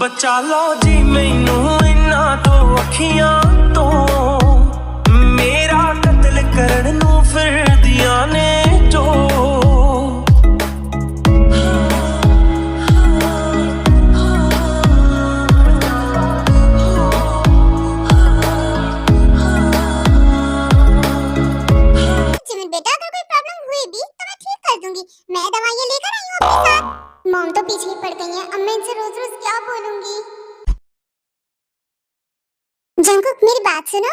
बचा लो जी मैनू इन्हां तो अखियां तो मेरा कत्ल करन नू फिरदियां ने जो मैं दवाइयाँ लेकर आई हूँ अपने साथ। मॉम तो पीछे ही पड़ गई हैं। अब मैं इनसे रोज रोज क्या बोलूंगी। जंगकुक मेरी बात सुनो।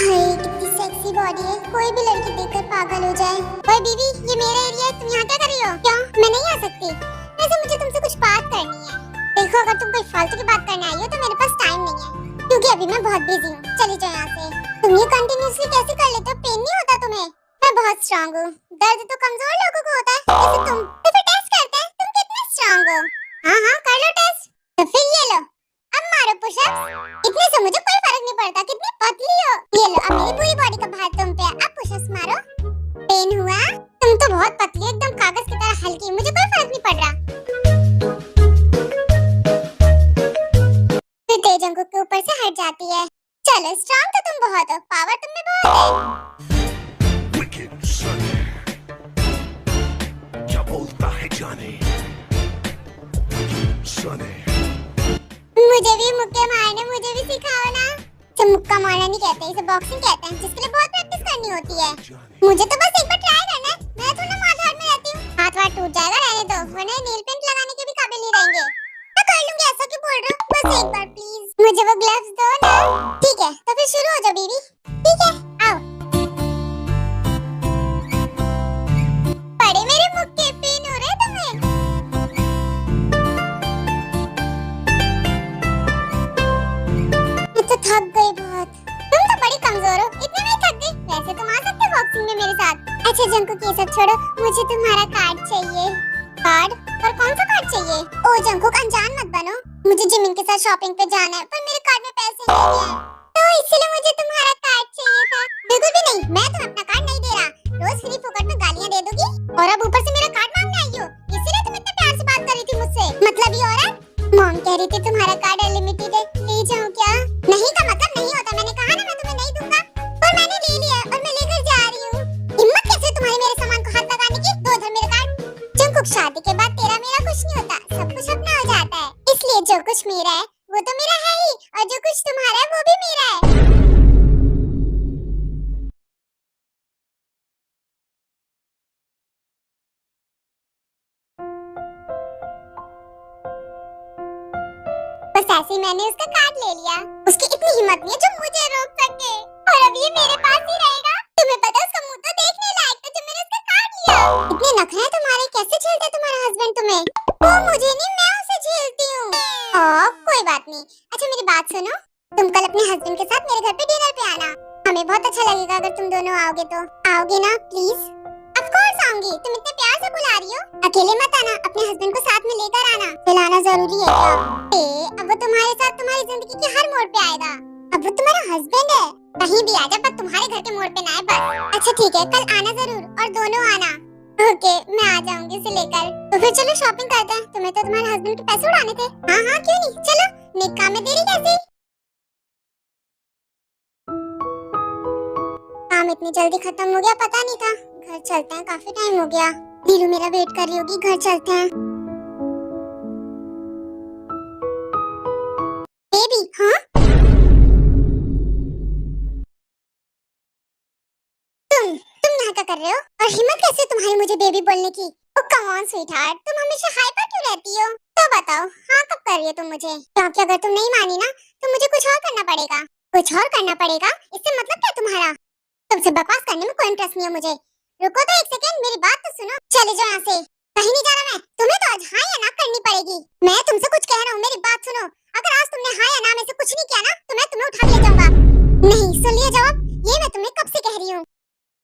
हाय कितनी सेक्सी बॉडी है, कोई भी लड़की देखकर पागल हो जाए। ओए बीवी, ये मेरा एरिया है, तुम यहाँ क्या कर रही हो? क्या मैं नहीं आ सकती? वैसे मुझे तुमसे कुछ बात करनी है। देखो अगर तुम कोई फालतू की बात करने आई हो तो मेरे पास टाइम नहीं है, क्योंकि अभी मैं बहुत बिजी हूँ। चली जाओ यहाँ से। तुम ये कंटिन्यूअसली कैसे कर लेते हो? पेन नहीं होता तुम्हें? मैं बहुत स्ट्रांग हूँ। दर्द तो कमजोर लोगों को होता है, जैसे तुम। तो फिर टेस्ट करते हैं, तुम कितने स्ट्रांग हो। हाँ हाँ कर लो टेस्ट। तो फिर ये लो, अब मारो पुशअप्स। इतने से मुझे कोई फर्क नहीं पड़ता कितनी पतली हो। ये लो, अब मेरी पूरी बॉडी का भार तुम पे है। अब पुशअप्स मारो। पेन हुआ? तुम तो बहुत पतली हो, एकदम कागज की तरह हल्की। मुझे कोई फर्क नहीं पड़ रहा। जंगकुक के ऊपर से हट जाती है। चलो स्ट्रांग तो तुम बहुत हो, पावर तुम में बहुत है। विकेड सने क्या बोलता है जाने सने। मुझे भी मुक्के मारने मुझे भी सिखाओ ना। इसे मुक्का मारना नहीं कहते, इसे बॉक्सिंग कहते हैं, जिसके लिए बहुत प्रैक्टिस करनी होती है। मुझे तो बस एक बार ट्राई करना है। मैं थोड़ा मार धाड़ में रहती हूँ। हाथ वाथ टूट जाएगा, रहने दो, वरना नील पेंट लगाने के भी काबिल नहीं रहेंगे। मैं कर लूंगी, ऐसा क्यों बोल रहे हो? बस एक बार प्लीज मुझे वो ग्लव्स दो ना। ठीक है तो फिर शुरू हो जाओ बीवी। ठीक है आओ। पड़े मेरे मुक्के, पेन हो रहे तुम्हें? मैं तो थक गई बहुत। तुम तो बड़ी कमजोर हो, इतने में ही थक गई। वैसे तुम आ सकते हो बॉक्सिंग में मेरे साथ। अच्छा जंगकुक ये सब छोड़ो, मुझे तुम्हारा कार्ड चाहिए। कार्ड? पर कौन सा कार्ड चाहिए? ओ जंगकुक अनजान मत बनो। मुझे जिमिन के साथ शॉपिंग पे जाना है, पर मेरे कार्ड में पैसे नहीं है, तो इसलिए मुझे तुम्हारा कार्ड चाहिए था। बिल्कुल भी नहीं, मैं तुम्हें अपना कार्ड नहीं दे रहा। रोज फ्री फोकट में गालियां दे दोगी और अब ऊपर से मेरा कार्ड मांगने आई हो। इसीलिए तुम इतने प्यार से बात कर रही थी मुझसे। मतलब ये औरत। मॉम कह रही थी तुम्हारा कार्ड अनलिमिटेड है, ले जाऊं क्या? नहीं का मतलब नहीं होता। मैंने कहा ना मैं तुम्हें नहीं दूंगा, और मैंने ले लिया और मैं लेकर जा रही हूँ। हिम्मत कैसे तुम्हारी मेरे सामान को हाथ लगाने की? दो इधर मेरा कार्ड। जंगकुक शादी के बाद तेरा मेरा कुछ नहीं होता, सब कुछ अपना हो जाता है। इसलिए जो कुछ मेरा है वो तो मेरा है ही, और जो कुछ तुम्हारा है वो भी मेरा है। बस ऐसे ही मैंने उसका कार्ड ले लिया। उसकी इतनी हिम्मत नहीं है जो मुझे रोक सके, और अब ये मेरे पास ही रहेगा। तुम्हें पता है उसका मुंह तो देखने लायक था जब मैंने उसका कार्ड लिया। इतने नखरे हैं तुम्हारे, कैसे झेलता है तुम्हारा हस्बैंड तुम्हें? वो मुझे नहीं, मैं उसे झेलती हूँ। कोई बात नहीं। अच्छा मेरी बात सुनो, तुम कल अपने हस्बैंड के साथ मेरे घर पे डिनर पे आना। हमें बहुत अच्छा लगेगा अगर तुम दोनों आओगे तो। आओगे ना प्लीज? ऑफ कोर्स आऊंगी, तुम इतने प्यार से बुला रही हो। अकेले मत आना, अपने हस्बैंड को साथ में लेकर आना। बुलाना जरूरी है क्या? अब वो तुम्हारे साथ तुम्हारी जिंदगी के हर मोड़ पे आएगा। अब वो तुम्हारा हस्बैंड है, कहीं भी आ जाए पर तुम्हारे घर के मोड़ पे ना आए बस। अच्छा ठीक है, कल आना जरूर, और दोनों आना। ओके मैं आ जाऊंगी उसे लेकर। तो फिर चलो शॉपिंग करते हैं। तुम्हें तो तुम्हारे हस्बैंड के पैसे उड़ाने थे। हाँ हाँ क्यों नहीं, चलो। निकाह में देरी कैसी? काम इतनी जल्दी खत्म हो गया, पता नहीं था। घर चलते हैं, काफी टाइम हो गया। नीलू मेरा वेट कर रही होगी, घर चलते हैं। बेबी हाँ तुम यहाँ क्या कर रहे हो? और हिम्मत कैसे तुम्हारी मुझे बेबी बोलने की? ओ कम ऑन स्वीटहार्ट, तुम हमेशा हाइपर क्यों रहती हो? तो बताओ हाँ कब कर रही हो तुम मुझे? क्योंकि अगर तुम नहीं मानी ना तो मुझे कुछ और करना पड़ेगा। कुछ और करना पड़ेगा? इससे मतलब क्या तुम्हारा? तुमसे बकवास करने में कोई इंटरेस्ट नहीं है मुझे। रुको तो एक सेकंड, मेरी बात तो सुनो। चले जाओ यहाँ से, कहीं नहीं जा रहा मैं। तुम्हें तो आज हाँ या ना करनी पड़ेगी। मैं तुमसे कुछ कह रहा हूँ, मेरी बात सुनो। अगर आज तुमने हाँ या ना में से कुछ नहीं किया ना तो मैं तुम्हें उठा के ले जाऊंगा। नहीं सुन लिया जवाब, ये मैं तुम्हें कब से कह रही हूँ,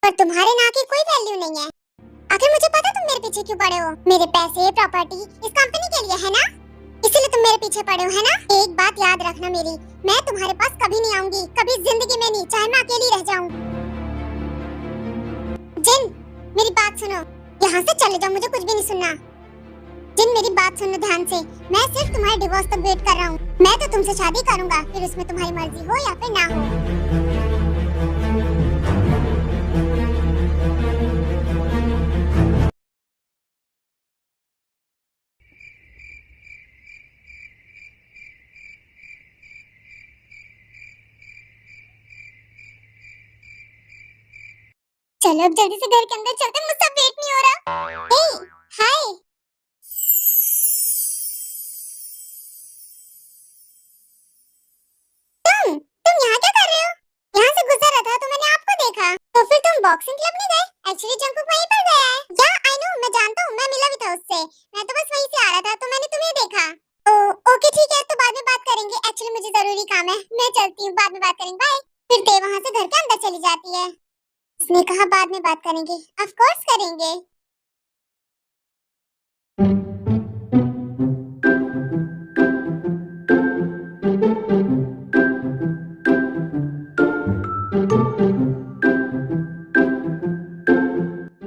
पर तुम्हारे ना की कोई वैल्यू नहीं है। आखिर मुझे पता तुम मेरे पीछे क्यों पड़े हो। मेरे पैसे प्रॉपर्टी इस कंपनी के लिए है ना, इसीलिए तुम मेरे पीछे पड़े हो है ना? एक बात याद रखना मेरी, मैं तुम्हारे पास कभी नहीं आऊंगी, कभी जिंदगी में नहीं, चाहे मैं अकेली रह जाऊं। जिन, मेरी बात सुनो, यहाँ से चले जाओ, मुझे कुछ भी नहीं सुनना। जिन, मेरी बात सुनो ध्यान से, मैं सिर्फ तुम्हारे डिवोर्स तक वेट कर रहा हूँ। मैं तो तुमसे शादी करूंगा, फिर उसमें तुम्हारी मर्जी हो या फिर ना हो। चलो अब जल्दी से घर के अंदर चलते, मुझसे वेट नहीं हो रहा। हे, हाय। तुम यहाँ क्या कर रहे हो? यहाँ से गुजर रहा था तो मैंने आपको देखा। तो फिर तुम बॉक्सिंग क्लब नहीं गए? एक्चुअली जंकुक वहीं पर गया है। या आई नो, मैं जानता हूँ, मैं मिला भी था उससे। मैं तो बस वहीं से आ रहा था तो मैंने तुम्हें देखा। ओके ठीक है, तो बाद में बात करेंगे। एक्चुअली मुझे जरूरी काम है, मैं चलती हूँ, बाद में बात करेंगे, बाय। फिर देव वहाँ से घर के अंदर चली जाती है। उसने कहा बाद में बात करेंगे, ऑफ कोर्स करेंगे।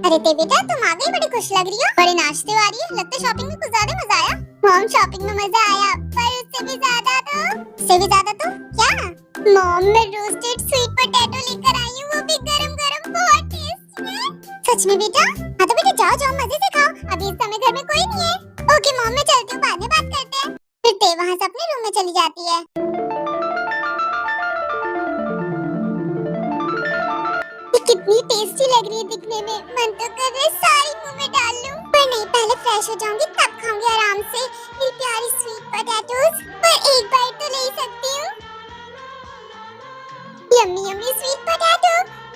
अरे ते बेटा, तुम आ गई, बड़ी खुश लग रही हो, बड़े नाचते हुए आ रही है। लगता है शॉपिंग में कुछ ज्यादा मजा आया। मॉम, शॉपिंग में मजा आया, पर उससे भी ज्यादा तो क्या? मॉम, मैं रोस्टेड स्वीट पोटैटो लेकर आई हूँ, वो भी गरम गरम, बहुत टेस्टी है। सच में बेटा? हाँ तो बेटा जाओ जाओ, मजे से खाओ, अभी इस समय घर में कोई नहीं है। ओके मॉम, मैं चलती हूँ, बाद में बात करते हैं। फिर ते वहाँ से अपने रूम में चली जाती है। कितनी टेस्टी लग रही है दिखने में, मन तो कर रहा है सारी मुंह में डाल लूं। पर नहीं, पहले फ्रेश हो जाऊंगी, तब खाऊंगी आराम से मेरी प्यारी स्वीट पोटैटोज। पर एक बाइट तो ले ही सकती हूँ। Yummy yummy sweet potato.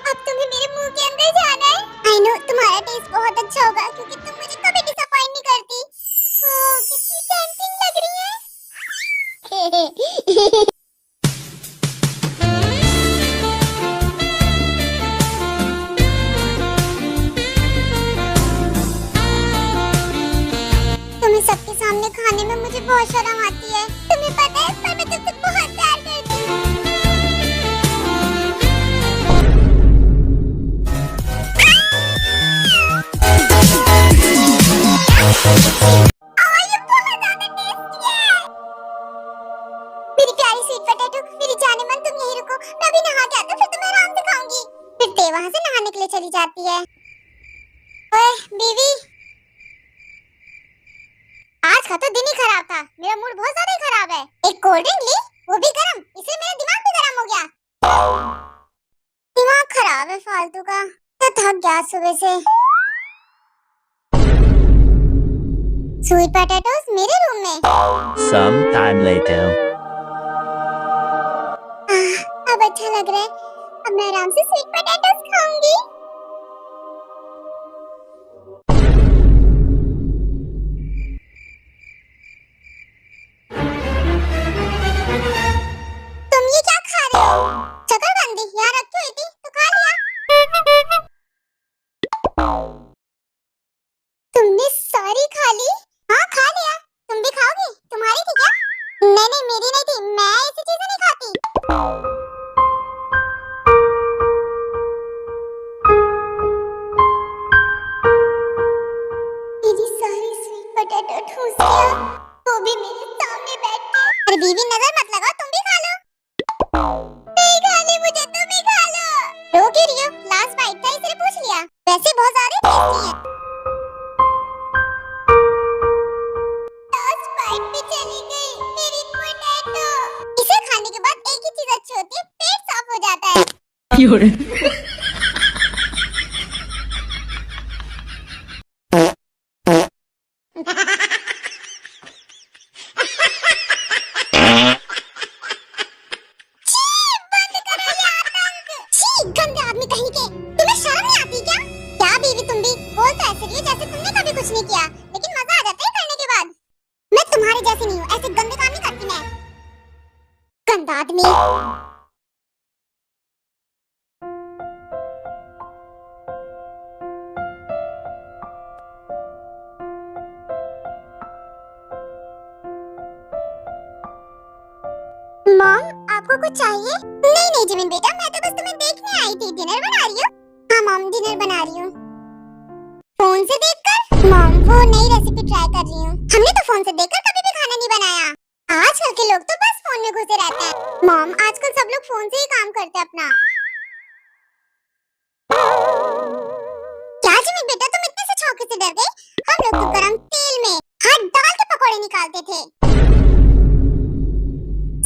अब तुम्हें मेरे मुंह के अंदर जाना है। आई नो, तुम्हारा टेस्ट बहुत अच्छा होगा क्योंकि तुम मुझे कभी डिसअपॉइंट नहीं करती। ओह, कितनी टेम्पटिंग लग रही है। तुम्हें सबके सामने खाने में मुझे बहुत शर्म आती है, तुम्हें पता है, पर मैं तुमसे बहुत प्यार करती हूँ। ये बहुत ज्यादा टेस्टी है। मेरी प्यारी स्वीट पोटैटो, मेरी जाने मन, तुम यहीं रुको, मैं अभी नहा के आता हूँ, फिर तुम्हें आराम से खाऊंगी। फिर ते वहाँ से नहाने के लिए चली जाती है। ओए बीवी, आज का तो दिन ही खराब था, मेरा मूड बहुत ज्यादा ही खराब है। एक कोल्ड ड्रिंक ली, वो भी गरम, इससे मेरा दिमाग भी गरम हो गया। दिमाग खराब है फालतू का, तो थक गया सुबह से। स्वीट पोटैटोस मेरे रूम में। Some time later. अब अच्छा लग रहा है, अब मैं आराम से स्वीट पोटैटोस खाऊंगी। तुम ये क्या खा रहे हो? शकरकंदी यहाँ रखी हुई थी तो खा लिया। तुमने सारी खा ली? हाँ खा लिया, तुम भी खाओगी? तुम्हारी थी क्या? नहीं, मेरी नहीं थी, मैं ऐसी चीजें नहीं खाती। मेरी सारी स्वीट पोटैटो ठूस गया, वो भी मेरे सामने बैठ के। अरे बीवी, नजर मत लगाओ, तुम भी खा लो। नहीं खानी मुझे, तुम ही खा लो। रो क्यों रही हो? लास्ट बाइट था इसलिए पूछ लिया, वैसे बहुत ज्यादा टेस्टी है। लास्ट बाइट भी चली गई मेरी पोटैटो। इसे खाने के बाद एक ही चीज अच्छी होती है, पेट साफ हो जाता है। गंदे आदमी कहीं के, तुम्हें शर्म नहीं आती क्या? क्या बीवी तुम भी बोल तो ऐसे रही हो जैसे तुमने कभी कुछ नहीं किया, लेकिन मजा आ जाता है करने के बाद। मैं तुम्हारे जैसी नहीं हूँ, ऐसे गंदे काम नहीं करती मैं। गंदा आदमी। मॉम, आपको कुछ चाहिए? नहीं नहीं जिमिन बेटा, मैं तो बस तुम्हें देखने आई थी। डिनर बना रही हो? हाँ मॉम, डिनर बना रही हूँ। फोन से देखकर? मॉम, वो नई रेसिपी ट्राई कर रही हूँ। हमने तो फोन से देखकर कभी भी खाना नहीं बनाया। आजकल के लोग तो बस फोन में घुसे रहते हैं। मॉम, आजकल सब लोग फोन से ही काम करते हैं अपना। क्या जिमिन बेटा, तुम इतने से चौंके से डर गई? हम लोग तो गरम तेल में हाथ डाल के पकौड़े निकालते थे।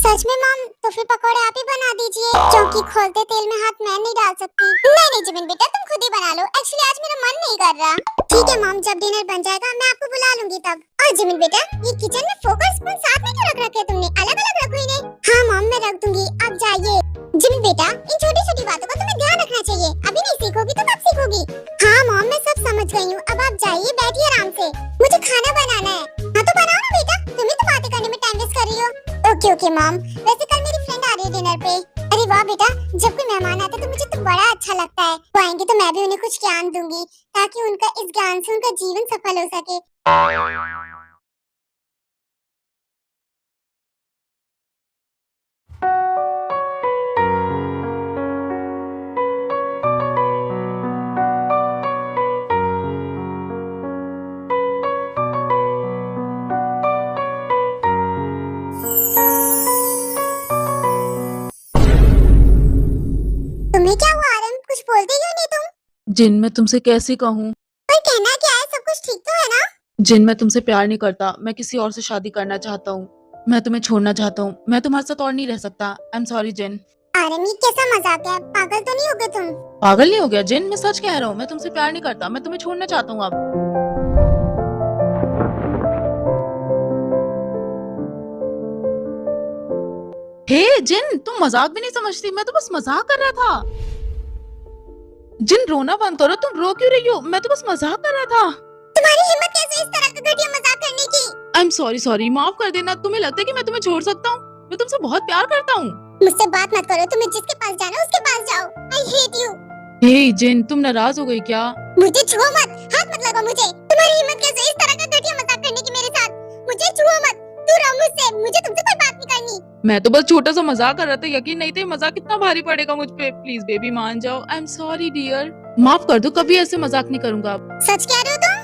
सच में मॉम, तो फिर पकौड़े आप ही बना दीजिए, क्योंकि खोलते तेल में हाथ मैं नहीं डाल सकती। नहीं नहीं जिमिन बेटा, तुम खुद ही बना लो। एक्चुअली आज मेरा मन नहीं कर रहा। ठीक है मॉम, जब डिनर बन जाएगा मैं आपको बुला लूंगी तब। और जिमिन बेटा, ये किचन में फोक और स्पून साथ में क्यों रख रखे तुमने? अलग अलग रखो इन्हें। हाँ मॉम, मैं रख दूंगी, आप जाइए। जिमिन बेटा, इन छोटी छोटी बातों का तुम्हें ध्यान रखना चाहिए। अभी नहीं सीखोगी तो कब सीखोगी? हाँ मॉम, मैं सब समझ गई हूँ। अब आप जाइए, बैठिए आराम से। मुझे खाना बनाना है। हाँ तो बनाओ ना बेटा, तुम ही तो बातें करने में टाइम वेस्ट कर रही हो। ओके ओके मॉम, वैसे कल मेरी फ्रेंड आ रही है डिनर पे। अरे वाह बेटा, जब कोई मेहमान आते तो मुझे तो बड़ा अच्छा लगता है। वो आएंगे तो मैं भी उन्हें कुछ ज्ञान दूंगी, ताकि उनका इस ज्ञान से उनका जीवन सफल हो सके। तुम्हें क्या हुआ आरम, कुछ बोलते क्यों नहीं तुम? जिन, मैं तुमसे कैसे कहूँ? पर कहना क्या है, सब कुछ ठीक तो है ना? जिन, मैं तुमसे प्यार नहीं करता। मैं किसी और से शादी करना चाहता हूँ। मैं तुम्हें छोड़ना चाहता हूँ। मैं तुम्हारे साथ और नहीं रह सकता। आई एम सॉरी जिन। आरम, ये कैसा मजाक है? पागल तो नहीं हो गए तुम? पागल नहीं हो गया जिन, मैं सच कह रहा हूँ। मैं तुमसे प्यार नहीं करता। मैं तुम्हें छोड़ना चाहता हूँ अब। हे जिन, तुम मजाक भी नहीं समझती। मैं तो बस मजाक कर रहा था। जिन, रोना बंद करो। तुम रो क्यों रही हो? मैं तो बस मजाक कर रहा था। तुम्हारी हिम्मत कैसे इस तरह का घटिया मजाक करने की? आई एम सॉरी सॉरी, माफ कर देना। तुम्हें लगता है कि मैं तुम्हें छोड़ सकता हूँ? मैं तुमसे बहुत प्यार करता हूँ। मुझसे बात मत करो। तुम्हें जिसके पास जाना उसके पास जाओ। I hate you. हे जिन, तुम नाराज हो गई क्या? मुझे छुओ मत, हाथ मत लगाओ मुझे। तुम्हारी हिम्मत कैसे इस तरह का घटिया मजाक करने की मेरे साथ? मुझे छुओ मत, दूर रहो मुझसे। मुझे तुमसे कोई बात नहीं करनी। मैं तो बस छोटा सा मजाक कर रहा था। यकीन नहीं थे मजाक कितना भारी पड़ेगा मुझ पे। प्लीज बेबी मान जाओ। I am sorry dear. माफ कर दो, कभी ऐसे मजाक नहीं करूंगा अब। सच कह रहे हो तुम?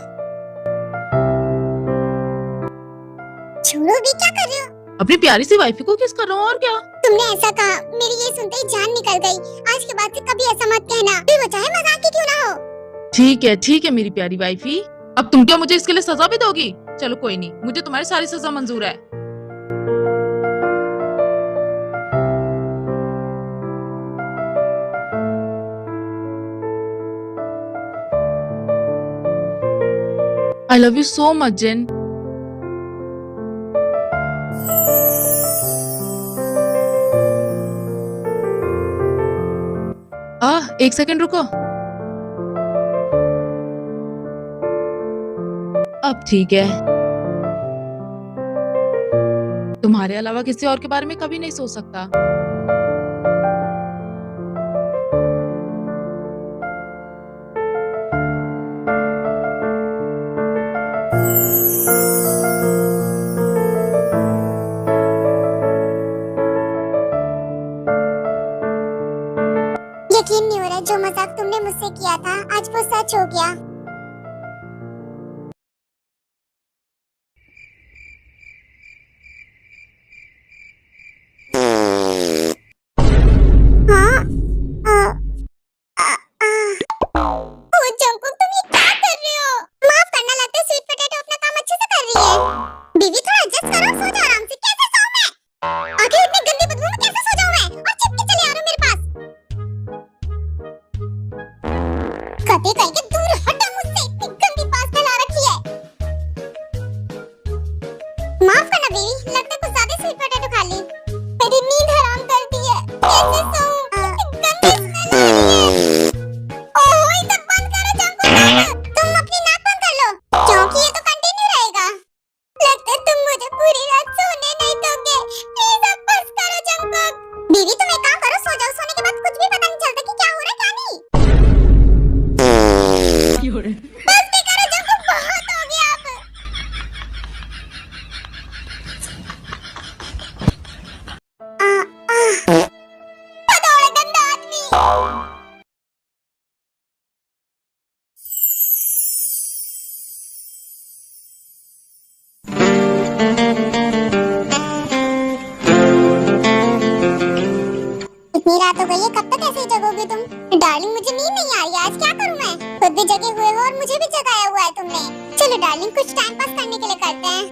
छोड़ो भी, क्या कर रहे हो? अपनी प्यारी सी वाइफ को किस कर रहा हूँ और क्या। तुमने ऐसा कहा, मेरी ये सुनते ही जान निकल गई। आज के बाद से कभी ऐसा मत कहना, फिर वो चाहे मजाक ही क्यों ना हो। ठीक है मेरी प्यारी वाइफी। अब तुम क्या मुझे इसके लिए सजा भी दोगी? चलो कोई नहीं, मुझे तुम्हारी सारी सजा मंजूर है। I love you so much Jin. एक सेकंड रुको। अब ठीक है। तुम्हारे अलावा किसी और के बारे में कभी नहीं सोच सकता। यकीन नहीं हो रहा, जो मजाक तुमने मुझसे किया था आज वो सच हो गया। हाँ? ओ जंकुक, तुम ये क्या कर रहे हो? माफ करना, लगता है स्वीट पोटैटो अपना काम अच्छे से कर रही है। बीवी, थोड़ा एडजस्ट करो, सो जाओ आराम से। कैसे सोऊं मैं? आखिर इतनी गंदी बदबू में कैसे सो जाऊं मैं? और चिपके चले आ रहे हो मेरे पास। कभी कहीं के दूर हटो मुझसे, इतनी गंदी पास फैला रखी है। माफ करना बेबी, लगता है कुछ ज्यादा स्वीट पोटैटो खा ली। मेरी नींद हराम कर दी है। कैसे सोऊं? गंदी स्मेल आ रही है। ओह, इसे बंद करो जंकुक। तुम अपनी नाक बंद कर लो, क्योंकि ये तो कंटिन्यू रहेगा। लगता है तुम मुझे पूरी रात रहोगे तुम? डार्लिंग मुझे नींद नहीं आ रही है, आज क्या करूं मैं? खुद भी जगे हुए हो और मुझे भी जगाया हुआ है तुमने। चलो डार्लिंग कुछ टाइम पास करने के लिए करते हैं।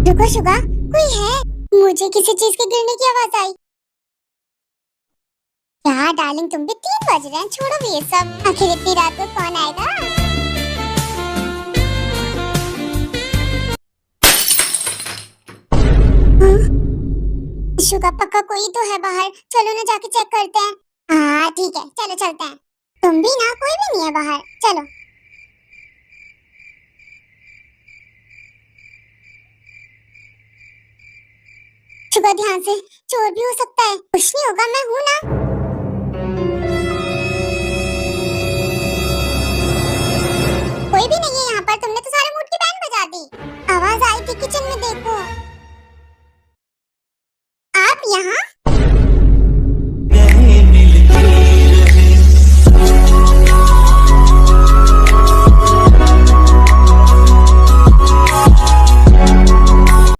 रुको शुगा, कोई है? मुझे किसी चीज के गिरने की आवाज आई। क्या डार्लिंग तुम भी 3 बज रहे हैं, छोड़ो भी ये सब। आखिर इतनी रात को कौन आएगा? शुगा पक्का कोई तो है बाहर, चलो ना जाके चेक करते हैं। हाँ ठीक है, चलो चलते हैं। तुम भी ना, कोई भी नहीं है बाहर, चलो। शुगा ध्यान से, चोर भी हो सकता है। कुछ नहीं होगा, मैं हूं ना।